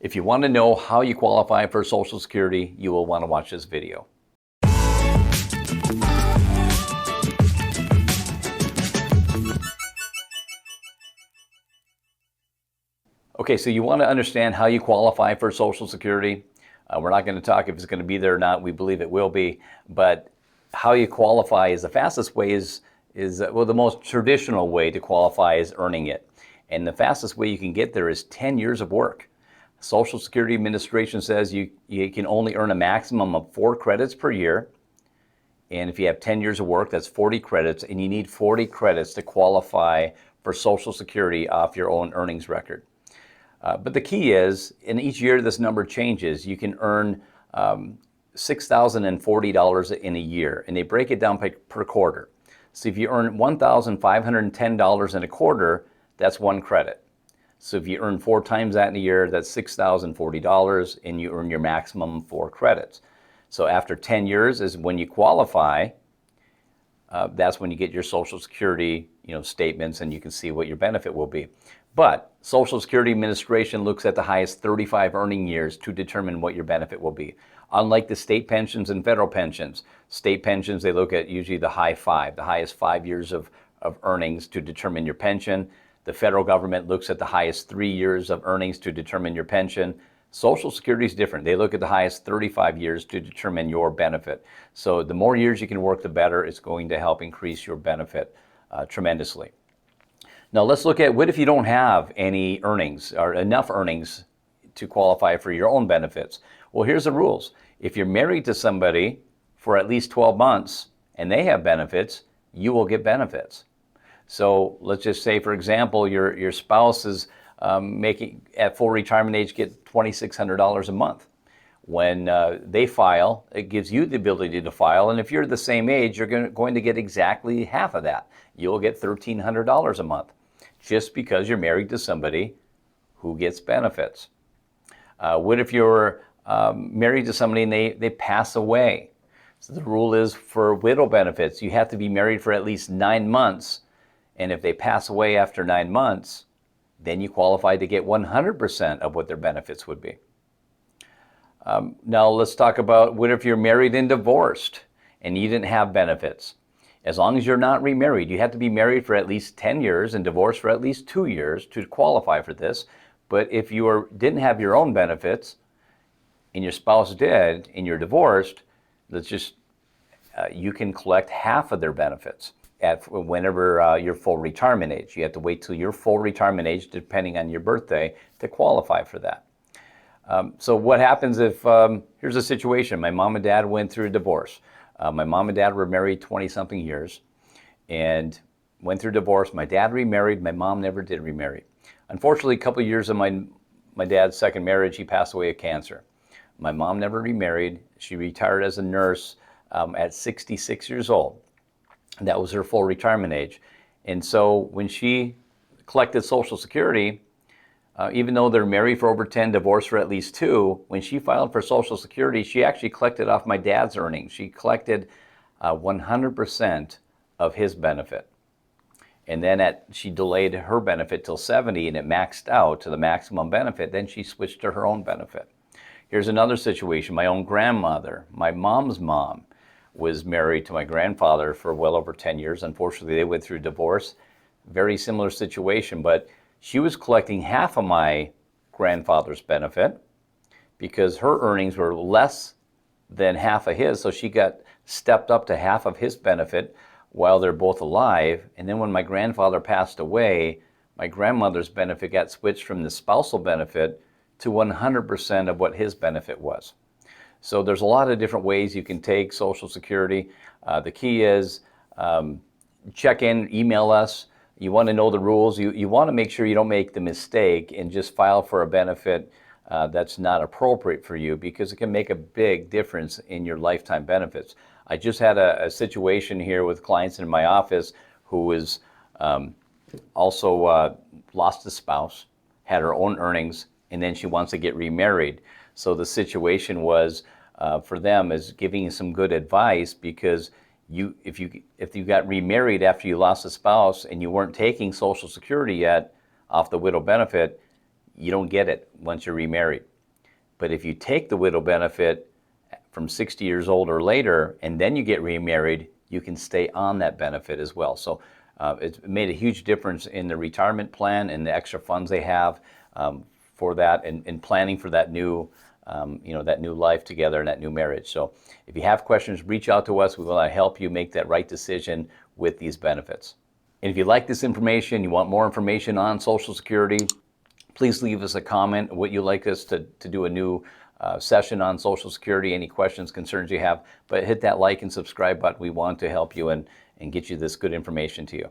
If you want to know how you qualify for Social Security, you will want to watch this video. Okay, so you want to understand how you qualify for Social Security. We're not going to talk if it's going to be there or not. We believe it will be, but how you qualify is the fastest way well, the most traditional way to qualify is earning it. And the fastest way you can get there is 10 years of work. Social Security Administration says you can only earn a maximum of 4 credits per year. And if you have 10 years of work, that's 40 credits, and you need 40 credits to qualify for Social Security off your own earnings record. But the key is, in each year this number changes. You can earn $6,040 in a year, and they break it down per quarter. So if you earn $1,510 in a quarter, that's 1 credit. So if you earn 4 times that in a year, that's $6,040, and you earn your maximum 4 credits. So after 10 years is when you qualify. That's when you get your Social Security statements, and you can see what your benefit will be. But Social Security Administration looks at the highest 35 earning years to determine what your benefit will be. Unlike the state pensions and federal pensions, state pensions, they look at usually the highest 5 years of earnings to determine your pension. The federal government looks at the highest 3 years of earnings to determine your pension. Social Security is different. They look at the highest 35 years to determine your benefit. So the more years you can work, the better. It's going to help increase your benefit tremendously. Now let's look at what if you don't have any earnings or enough earnings to qualify for your own benefits. Well, here's the rules. If you're married to somebody for at least 12 months and they have benefits, you will get benefits. So let's just say, for example, your spouse is making at full retirement age get $2,600 a month. When they file, it gives you the ability to file, and if you're the same age, you're going to get exactly half of that. You'll get $1,300 a month, just because you're married to somebody who gets benefits. What if you're married to somebody and they pass away? So the rule is for widow benefits, you have to be married for at least 9 months, and if they pass away after 9 months, then you qualify to get 100% of what their benefits would be. Now let's talk about what if you're married and divorced and you didn't have benefits. As long as you're not remarried, you have to be married for at least 10 years and divorced for at least 2 years to qualify for this. But if you didn't have your own benefits and your spouse did and you're divorced, you can collect half of their benefits whenever you're full retirement age. You have to wait till your full retirement age, depending on your birthday, to qualify for that. So what happens if, here's a situation, my mom and dad went through a divorce. My mom and dad were married 20-something years and went through divorce. My dad remarried, my mom never did remarry. Unfortunately, a couple of years of my dad's second marriage, he passed away of cancer. My mom never remarried. She retired as a nurse at 66 years old. That was her full retirement age. And so when she collected Social Security, even though they're married for over 10, divorced for at least 2, when she filed for Social Security, she actually collected off my dad's earnings. She collected 100% of his benefit. And then she delayed her benefit till 70, and it maxed out to the maximum benefit. Then she switched to her own benefit. Here's another situation. My own grandmother, my mom's mom, was married to my grandfather for well over 10 years. Unfortunately, they went through divorce. Very similar situation, but she was collecting half of my grandfather's benefit because her earnings were less than half of his, so she got stepped up to half of his benefit while they're both alive. And then when my grandfather passed away, my grandmother's benefit got switched from the spousal benefit to 100% of what his benefit was. So there's a lot of different ways you can take Social Security. The key is check in, email us. You want to know the rules. You want to make sure you don't make the mistake and just file for a benefit that's not appropriate for you, because it can make a big difference in your lifetime benefits. I just had a situation here with clients in my office who is also lost a spouse, had her own earnings, and then she wants to get remarried. So the situation was for them is giving some good advice, because if you got remarried after you lost a spouse and you weren't taking Social Security yet off the widow benefit, you don't get it once you're remarried. But if you take the widow benefit from 60 years old or later, and then you get remarried, you can stay on that benefit as well. So it's made a huge difference in the retirement plan and the extra funds they have for that, and planning for that new, that new life together and that new marriage. So if you have questions, reach out to us. We will help you make that right decision with these benefits. And if you like this information, you want more information on Social Security, please leave us a comment. Would you like us to do a new session on Social Security? Any questions, concerns you have? But hit that like and subscribe button. We want to help you and get you this good information to you.